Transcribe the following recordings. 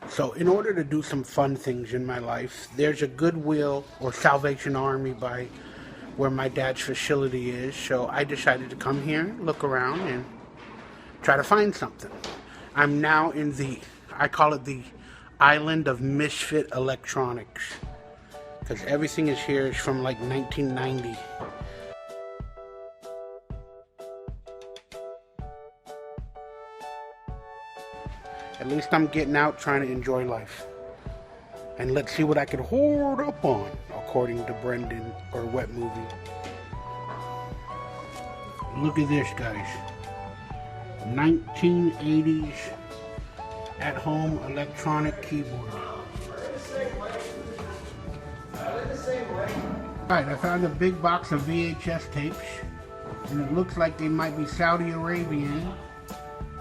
So in order to do some fun things in my life, there's a Goodwill or Salvation Army by where my dad's facility is. So I decided to come here, look around, and try to find something. I'm now in I call it the island of misfit electronics, because everything is here is from like 1990. At least I'm getting out trying to enjoy life. And let's see what I can hoard up on, according to Brendan or Wet Movie. Look at this, guys. 1980s at-home electronic keyboard. Alright, I found a big box of VHS tapes, and it looks like they might be Saudi Arabian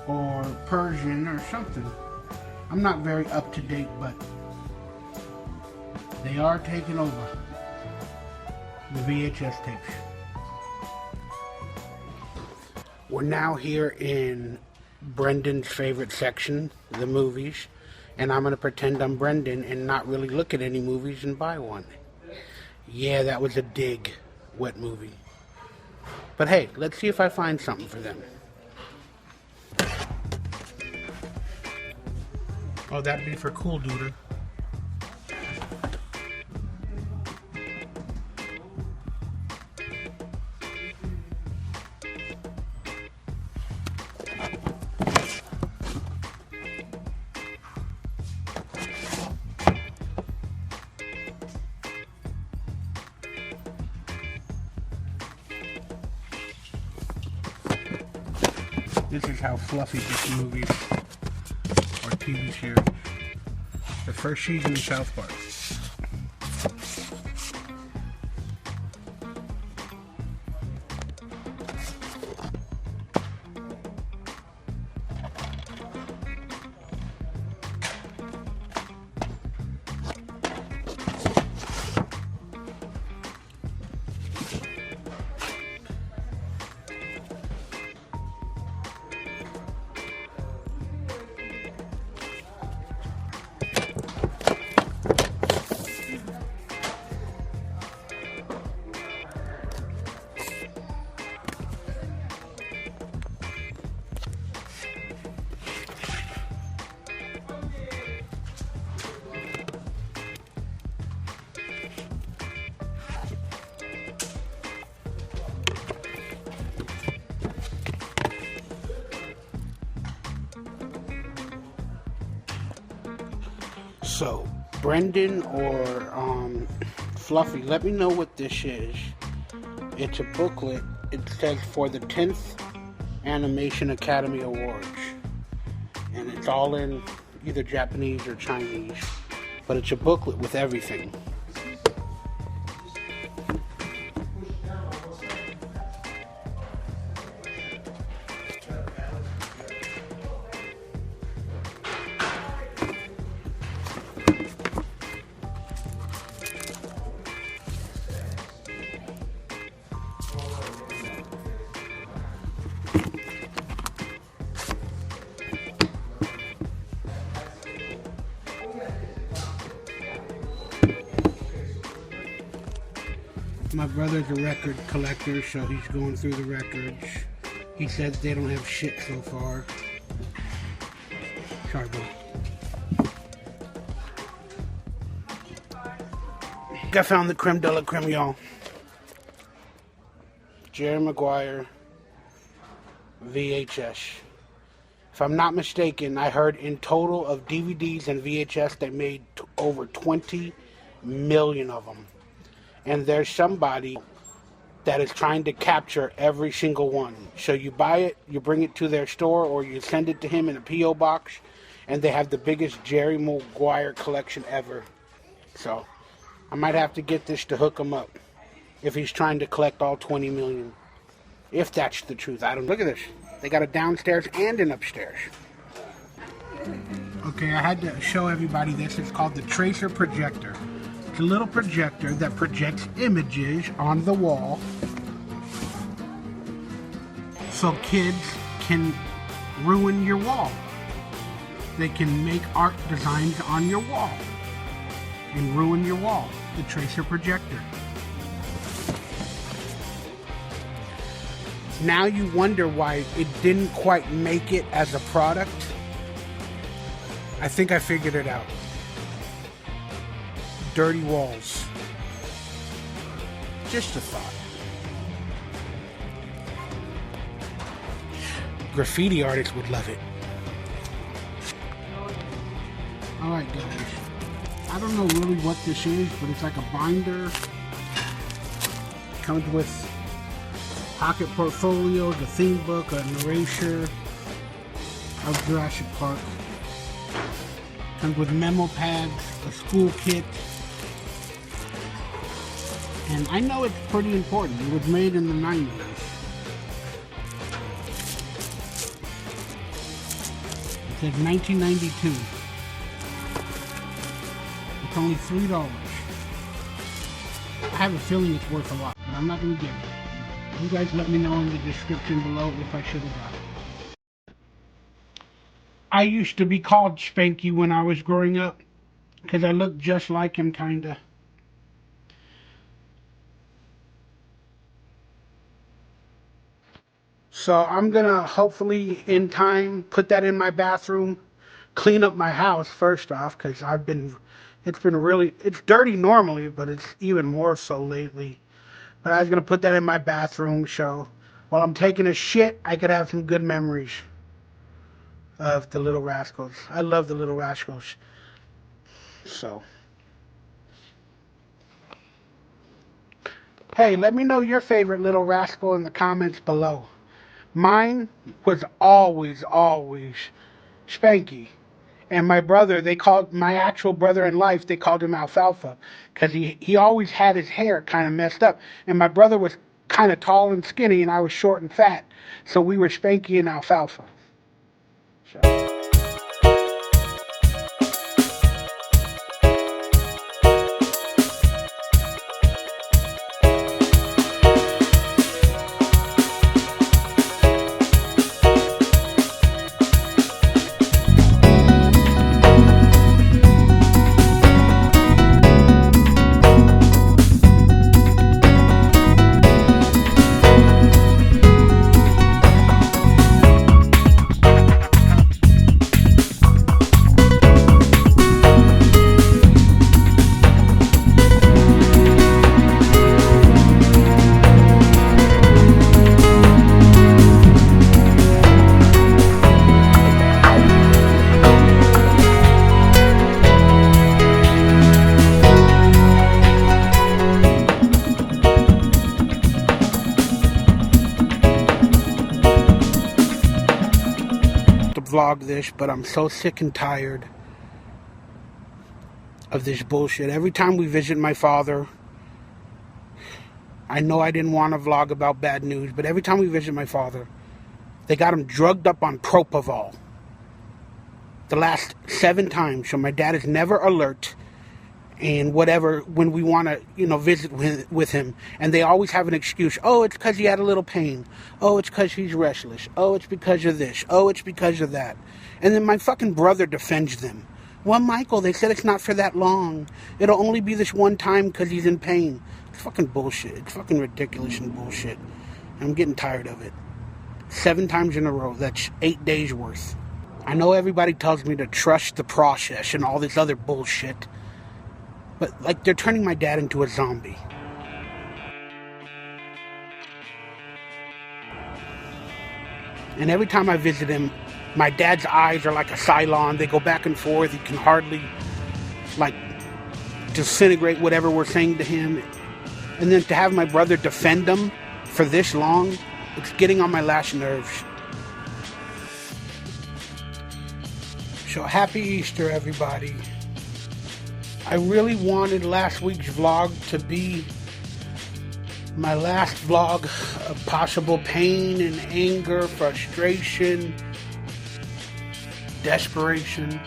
or Persian or something. I'm not very up to date, but they are taking over the VHS tapes. We're now here in Brendan's favorite section, the movies, and I'm going to pretend I'm Brendan and not really look at any movies and buy one. Yeah, that was a dig, Wet Movie. But hey, let's see if I find something for them. Oh, that'd be for Cool Duder. This is how fluffy this movie or TV series. The first season of South Park. So, Brendan or Fluffy, let me know what this is. It's a booklet. It says for the 10th Animation Academy Awards. And it's all in either Japanese or Chinese. But it's a booklet with everything. My brother's a record collector, so he's going through the records. He says they don't have shit so far. Sorry, bro. I found the creme de la creme, y'all. Jerry Maguire VHS. If I'm not mistaken, I heard in total of DVDs and VHS they made over 20 million of them. And there's somebody that is trying to capture every single one. So you buy it, you bring it to their store, or you send it to him in a P.O. box, and they have the biggest Jerry Maguire collection ever. So I might have to get this to hook him up if he's trying to collect all 20 million. If that's the truth. I don't. Look at this. They got a downstairs and an upstairs. Okay, I had to show everybody this. It's called the Tracer Projector. It's a little projector that projects images on the wall so kids can ruin your wall. They can make art designs on your wall and ruin your wall. The tracer projector. Now you wonder why it didn't quite make it as a product. I think I figured it out. Dirty walls. Just a thought. Graffiti artists would love it. Alright guys, I don't know really what this is, but it's like a binder. Comes with pocket portfolios, a theme book, an erasure of Jurassic Park. Comes with memo pads, a school kit. And I know it's pretty important. It was made in the 90s. It says 1992. It's only $3. I have a feeling it's worth a lot, but I'm not going to get it. You guys let me know in the description below if I should have got it. I used to be called Spanky when I was growing up because I looked just like him, kinda. So I'm gonna hopefully in time put that in my bathroom, clean up my house first off, because it's dirty normally, but it's even more so lately. But I was gonna put that in my bathroom, so while I'm taking a shit, I could have some good memories of the Little Rascals. I love the Little Rascals. So, hey, let me know your favorite Little Rascal in the comments below. Mine was always Spanky. And my brother, my actual brother in life, they called him Alfalfa. Because he always had his hair kind of messed up. And my brother was kind of tall and skinny, and I was short and fat. So we were Spanky and Alfalfa. So. Vlog this, but I'm so sick and tired of this bullshit. Every time we visit my father, I know I didn't want to vlog about bad news, but every time we visit my father, they got him drugged up on propofol. The last 7 times, so my dad is never alert and whatever when we want to, visit with him. And they always have an excuse. Oh, it's because he had a little pain. Oh, it's because he's restless. Oh, it's because of this. Oh, it's because of that. And then my fucking brother defends them. Well, Michael, they said it's not for that long. It'll only be this one time because he's in pain. It's fucking bullshit. It's fucking ridiculous and bullshit. I'm getting tired of it. 7 times in a row. That's 8 days worth. I know everybody tells me to trust the process and all this other bullshit. But, they're turning my dad into a zombie. And every time I visit him, my dad's eyes are like a Cylon. They go back and forth. He can hardly, disintegrate whatever we're saying to him. And then to have my brother defend him for this long, it's getting on my last nerves. So, happy Easter, everybody. I really wanted last week's vlog to be my last vlog of possible pain and anger, frustration, desperation.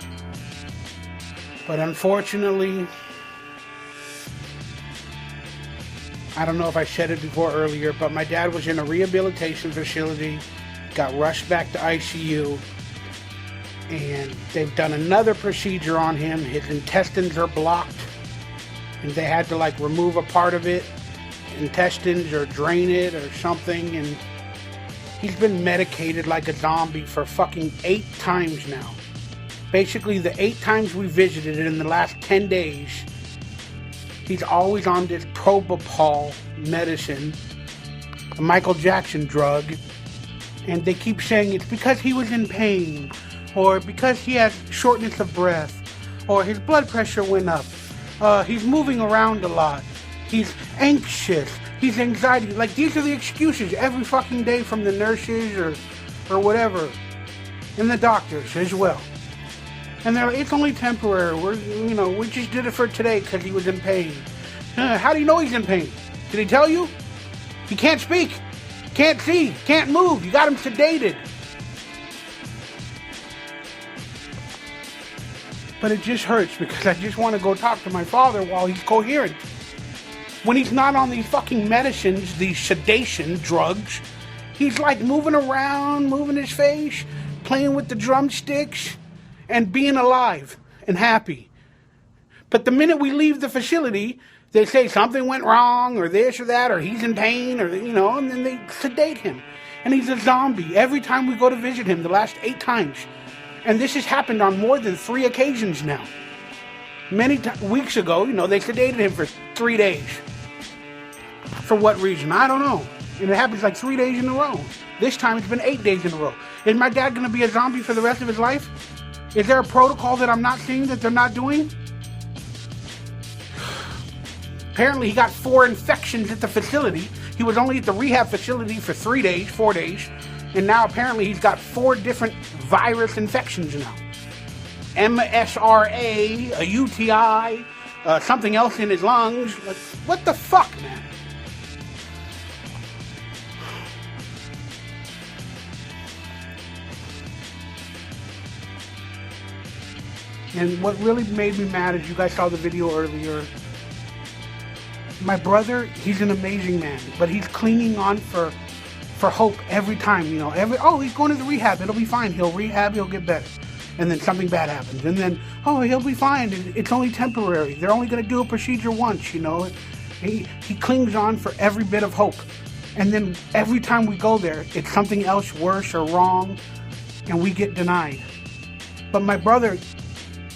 But unfortunately, I don't know if I said it before earlier, but my dad was in a rehabilitation facility, got rushed back to ICU, and they've done another procedure on him. His intestines are blocked, and they had to like remove a part of it, intestines, or drain it or something, and he's been medicated like a zombie for fucking 8 times now. Basically, the 8 times we visited in the last 10 days, he's always on this propofol medicine, a Michael Jackson drug, and they keep saying it's because he was in pain, or because he has shortness of breath, or his blood pressure went up, he's moving around a lot, he's anxious, he's anxiety. Like, these are the excuses every fucking day from the nurses or whatever, and the doctors as well. And they're like, it's only temporary. We just did it for today because he was in pain. How do you know he's in pain? Did he tell you? He can't speak, can't see, can't move. You got him sedated. But it just hurts because I just want to go talk to my father while he's coherent. When he's not on these fucking medicines, these sedation drugs, he's like moving around, moving his face, playing with the drumsticks, and being alive and happy. But the minute we leave the facility, they say something went wrong, or this or that, or he's in pain, or, and then they sedate him. And he's a zombie every time we go to visit him, the last 8 times. And this has happened on more than 3 occasions now. Many weeks ago, they sedated him for 3 days. For what reason? I don't know. And it happens like 3 days in a row. This time it's been 8 days in a row. Is my dad going to be a zombie for the rest of his life? Is there a protocol that I'm not seeing that they're not doing? Apparently he got 4 infections at the facility. He was only at the rehab facility for 3 days, 4 days. And now apparently he's got 4 different virus infections now. MSRA, a UTI, something else in his lungs. Like, what the fuck, man? And what really made me mad is, you guys saw the video earlier, my brother, he's an amazing man, but he's clinging on for hope every time, he's going to the rehab, it'll be fine, he'll rehab, he'll get better. And then something bad happens, and then, he'll be fine, it's only temporary, they're only going to do a procedure once, He clings on for every bit of hope. And then every time we go there, it's something else worse or wrong, and we get denied. But my brother,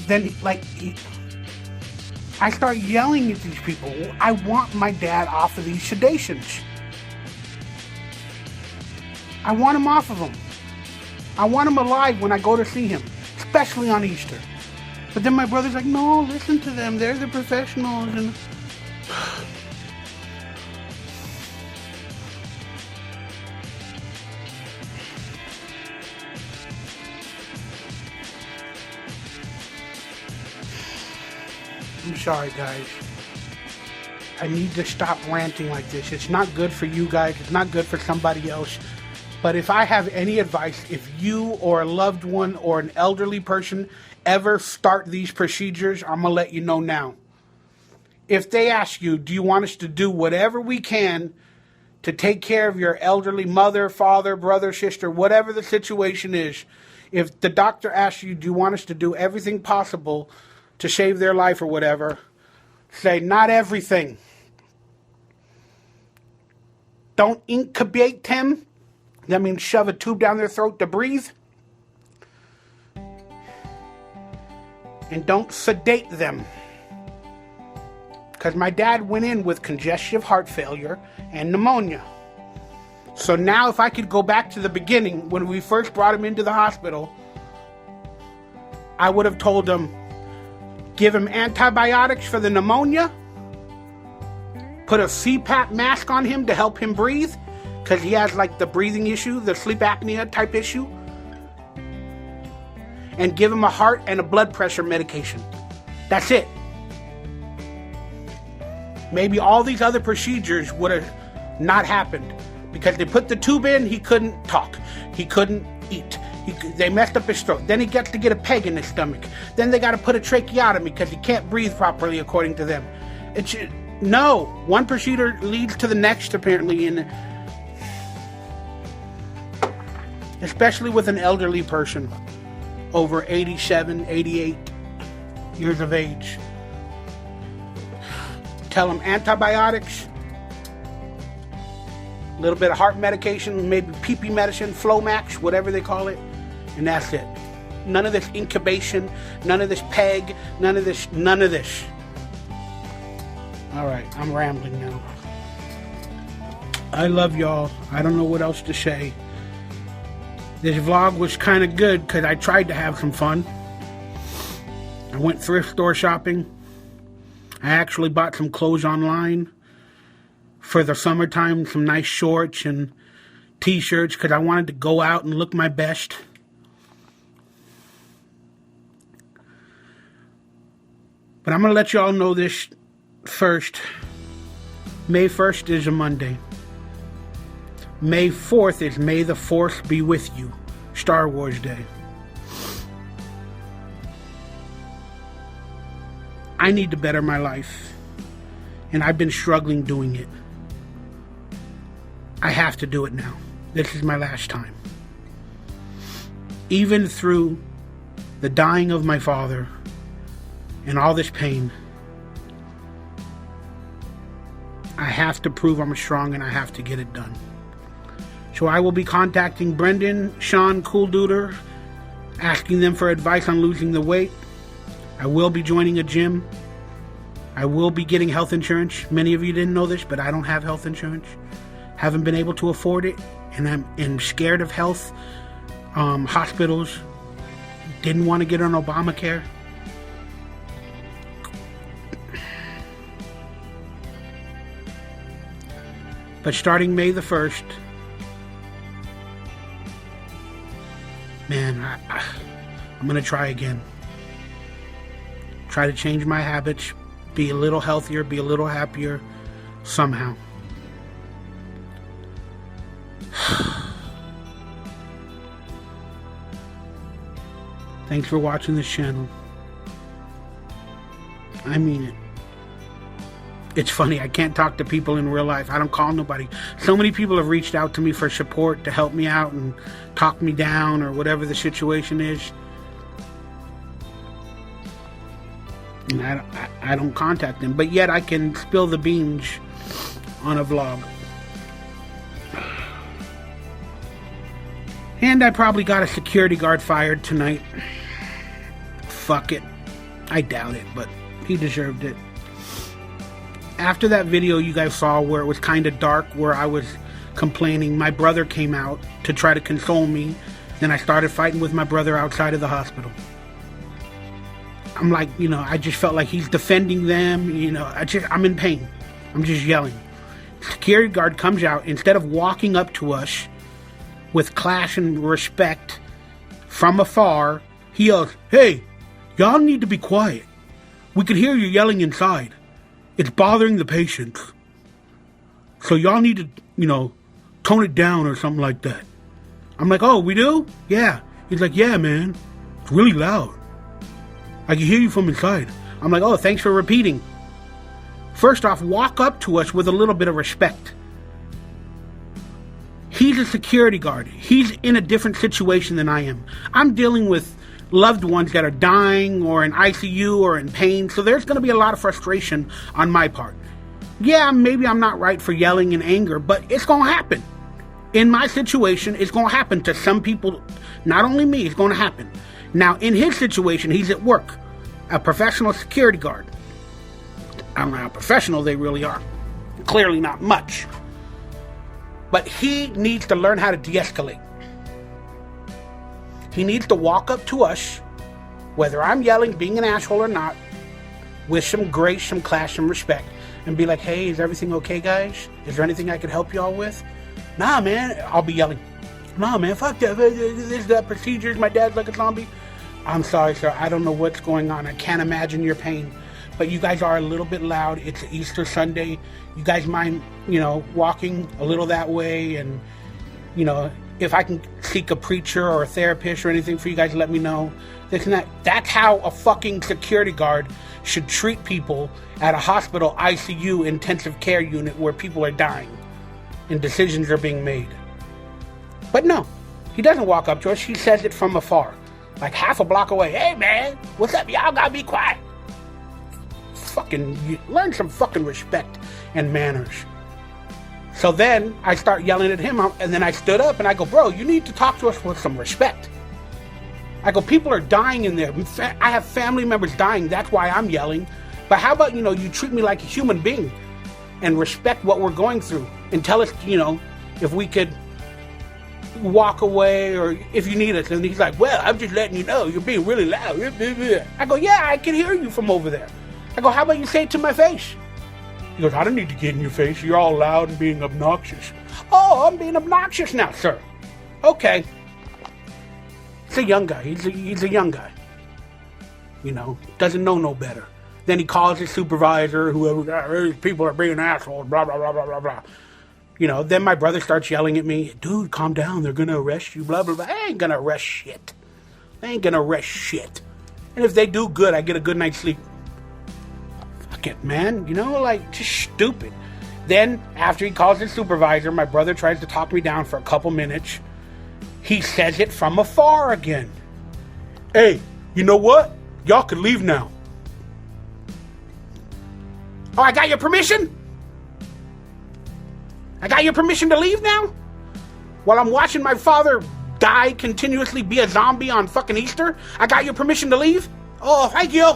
then, I start yelling at these people. I want my dad off of these sedations. I want him off of them. I want him alive when I go to see him, especially on Easter. But then my brother's like, no, listen to them. They're the professionals. And I'm sorry, guys. I need to stop ranting like this. It's not good for you guys. It's not good for somebody else. But if I have any advice, if you or a loved one or an elderly person ever start these procedures, I'm going to let you know now. If they ask you, do you want us to do whatever we can to take care of your elderly mother, father, brother, sister, whatever the situation is, if the doctor asks you, do you want us to do everything possible to save their life or whatever, say, not everything. Don't incubate them. That means shove a tube down their throat to breathe. And don't sedate them. Because my dad went in with congestive heart failure and pneumonia. So now if I could go back to the beginning, when we first brought him into the hospital, I would have told him, give him antibiotics for the pneumonia, put a CPAP mask on him to help him breathe, because he has the breathing issue, the sleep apnea type issue, and give him a heart and a blood pressure medication. That's it. Maybe all these other procedures would have not happened, because they put the tube in, he couldn't talk, he couldn't eat. They messed up his throat. Then he gets to get a peg in his stomach. Then they got to put a tracheotomy because he can't breathe properly, according to them. No, one procedure leads to the next, apparently, and especially with an elderly person. over 87, 88 years of age. Tell them antibiotics, a little bit of heart medication, maybe pee-pee medicine, Flomax, whatever they call it, and that's it. None of this incubation, none of this PEG, none of this. All right, I'm rambling now. I love y'all. I don't know what else to say. This vlog was kind of good because I tried to have some fun. I went thrift store shopping. I actually bought some clothes online for the summertime, some nice shorts and t-shirts because I wanted to go out and look my best. But I'm going to let y'all know this first. May 1st is a Monday. May 4th is May the 4th be with you. Star Wars Day. I need to better my life. And I've been struggling doing it. I have to do it now. This is my last time. Even through the dying of my father and all this pain, I have to prove I'm strong and I have to get it done. So I will be contacting Brendan, Sean, Cool Duder, asking them for advice on losing the weight. I will be joining a gym. I will be getting health insurance. Many of you didn't know this, but I don't have health insurance. Haven't been able to afford it, and I'm scared of health hospitals. Didn't want to get on Obamacare. But starting May the 1st, man, I'm going to try again. Try to change my habits, be a little healthier, be a little happier, somehow. Thanks for watching this channel. I mean it. It's funny, I can't talk to people in real life. I don't call nobody. So many people have reached out to me for support to help me out and talk me down or whatever the situation is. And I don't contact them. But yet I can spill the beans on a vlog. And I probably got a security guard fired tonight. Fuck it. I doubt it, but he deserved it. After that video you guys saw where it was kind of dark, where I was complaining, my brother came out to try to console me. Then I started fighting with my brother outside of the hospital. I'm like, I just felt like he's defending them. I'm in pain. I'm just yelling. Security guard comes out. Instead of walking up to us with class and respect from afar, he yells, "Hey, y'all need to be quiet. We could hear you yelling inside. It's bothering the patients. So y'all need to, tone it down or something like that." I'm like, "Oh, we do? Yeah." He's like, "Yeah, man. It's really loud. I can hear you from inside." I'm like, "Oh, thanks for repeating." First off, walk up to us with a little bit of respect. He's a security guard. He's in a different situation than I am. I'm dealing with loved ones that are dying or in ICU or in pain, so there's going to be a lot of frustration on my part. Yeah, maybe I'm not right for yelling in anger, but it's going to happen. In my situation, it's going to happen to some people. Not only me, it's going to happen. Now, in his situation, he's at work, a professional security guard. I don't know how professional they really are. Clearly not much. But he needs to learn how to de-escalate. He needs to walk up to us, whether I'm yelling, being an asshole or not, with some grace, some class, some respect, and be like, "Hey, is everything okay, guys? Is there anything I could help y'all with?" "Nah, man." I'll be yelling, "Nah, man, fuck that. This is that procedures. My dad's like a zombie." "I'm sorry, sir. I don't know what's going on. I can't imagine your pain. But you guys are a little bit loud. It's Easter Sunday. You guys mind, walking a little that way? And, if I can seek a preacher or a therapist or anything for you guys, let me know." This and that. That's how a fucking security guard should treat people at a hospital ICU intensive care unit where people are dying and decisions are being made. But no, he doesn't walk up to us. He says it from afar. like half a block away. Hey, man, what's up? Y'all gotta be quiet. Fucking learn some fucking respect and manners. So then I start yelling at him, and then I stood up and I go, bro, you need to talk to us with some respect. I go, people are dying in there. I have family members dying. That's why I'm yelling. But how about, you treat me like a human being and respect what we're going through and tell us, if we could walk away or if you need us. And he's like, well, I'm just letting you know you're being really loud. I go, yeah, I can hear you from over there. I go, how about you say it to my face? He goes, I don't need to get in your face. You're all loud and being obnoxious. Oh, I'm being obnoxious now, sir. Okay. He's a young guy. He's a young guy. Doesn't know no better. Then he calls his supervisor, whoever, people are being assholes, blah, blah, blah, blah, blah, blah. Then my brother starts yelling at me, dude, calm down. They're going to arrest you, blah, blah, blah. I ain't going to arrest shit. They ain't going to arrest shit. And if they do, good. I get a good night's sleep. Fuck it, man. Just stupid. Then, after he calls his supervisor, my brother tries to talk me down for a couple minutes. He says it from afar again. Hey, you know what? Y'all can leave now. Oh, I got your permission? I got your permission to leave now? While I'm watching my father die continuously, be a zombie on fucking Easter? I got your permission to leave? Oh, thank you.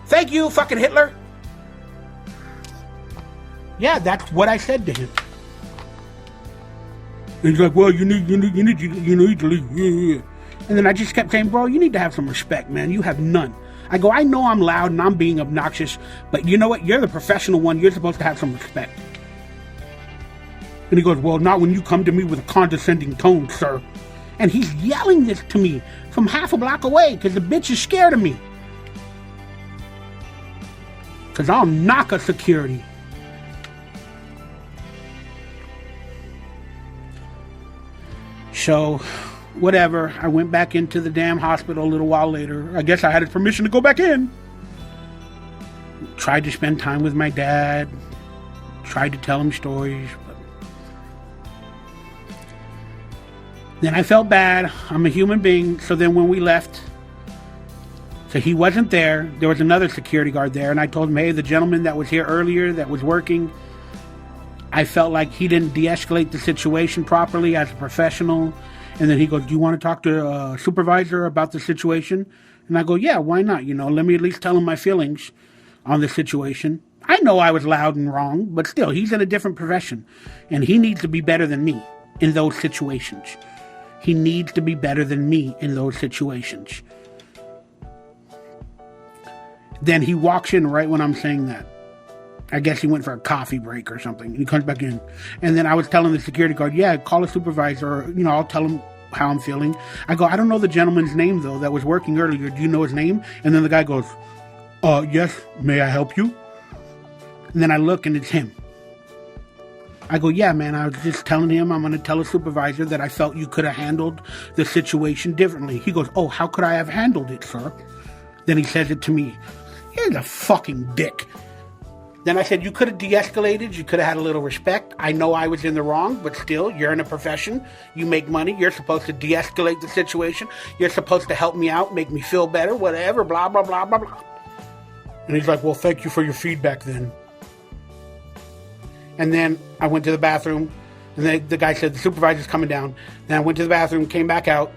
Thank you, fucking Hitler. Yeah, that's what I said to him. He's like, well, you need to leave. Yeah. And then I just kept saying, bro, you need to have some respect, man. You have none. I go, I know I'm loud and I'm being obnoxious, but you know what? You're the professional one. You're supposed to have some respect. And he goes, well, not when you come to me with a condescending tone, sir. And he's yelling this to me from half a block away because the bitch is scared of me. Because I'll knock a security. So, whatever, I went back into the damn hospital a little while later. I guess I had his permission to go back in. Tried to spend time with my dad. Tried to tell him stories. But then I felt bad. I'm a human being. So then when we left, so he wasn't there. There was another security guard there. And I told him, hey, the gentleman that was here earlier that was working, I felt like he didn't de-escalate the situation properly as a professional. And then he goes, do you want to talk to a supervisor about the situation? And I go, yeah, why not? Let me at least tell him my feelings on the situation. I know I was loud and wrong, but still, he's in a different profession. And he needs to be better than me in those situations. He needs to be better than me in those situations. Then he walks in right when I'm saying that. I guess he went for a coffee break or something. He comes back in. And then I was telling the security guard, yeah, call a supervisor. Or, I'll tell him how I'm feeling. I go, I don't know the gentleman's name, though, that was working earlier. Do you know his name? And then the guy goes, yes, may I help you? And then I look and it's him. I go, yeah, man, I was just telling him I'm going to tell a supervisor that I felt you could have handled the situation differently. He goes, oh, how could I have handled it, sir? Then he says it to me. You're the fucking dick. Then I said, you could have de-escalated. You could have had a little respect. I know I was in the wrong, but still, you're in a profession. You make money. You're supposed to de-escalate the situation. You're supposed to help me out, make me feel better, whatever, blah, blah, blah, blah, blah. And he's like, well, thank you for your feedback then. And then I went to the bathroom, and the guy said, the supervisor's coming down. Then I went to the bathroom, came back out.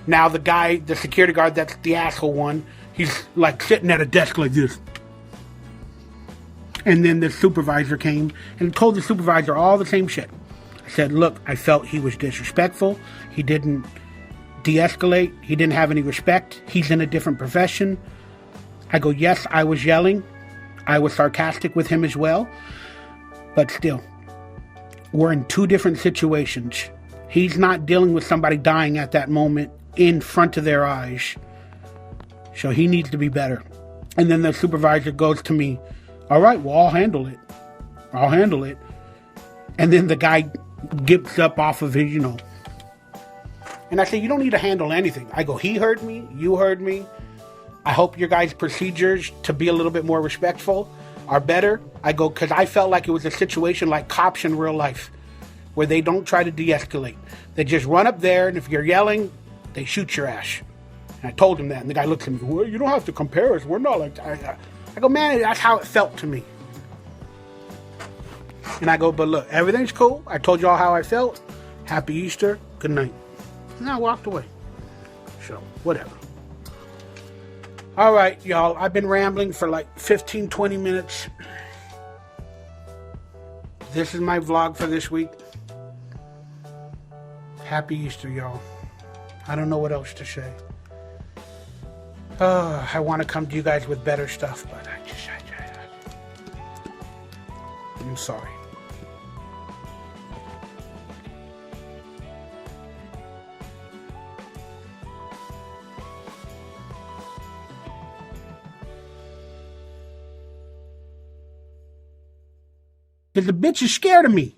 Now the guy, the security guard, that's the asshole one, he's like sitting at a desk like this. And then the supervisor came and told the supervisor all the same shit. I said, look, I felt he was disrespectful. He didn't de-escalate. He didn't have any respect. He's in a different profession. I go, yes, I was yelling. I was sarcastic with him as well. But still, we're in two different situations. He's not dealing with somebody dying at that moment in front of their eyes. So he needs to be better. And then the supervisor goes to me, all right, well, I'll handle it. I'll handle it. And then the guy gets up off of his, And I say, you don't need to handle anything. I go, he heard me. You heard me. I hope your guys' procedures to be a little bit more respectful are better. I go, because I felt like it was a situation like cops in real life, where they don't try to de-escalate. They just run up there, and if you're yelling, they shoot your ass. And I told him that, and the guy looked at me, well, you don't have to compare us. We're not like that. I go, man, that's how it felt to me. And I go, but look, everything's cool. I told y'all how I felt. Happy Easter. Good night. And I walked away. So, whatever. All right, y'all. I've been rambling for like 15, 20 minutes. This is my vlog for this week. Happy Easter, y'all. I don't know what else to say. I want to come to you guys with better stuff, but I'm sorry. Because the bitch is scared of me.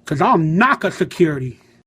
Because I'll knock a security.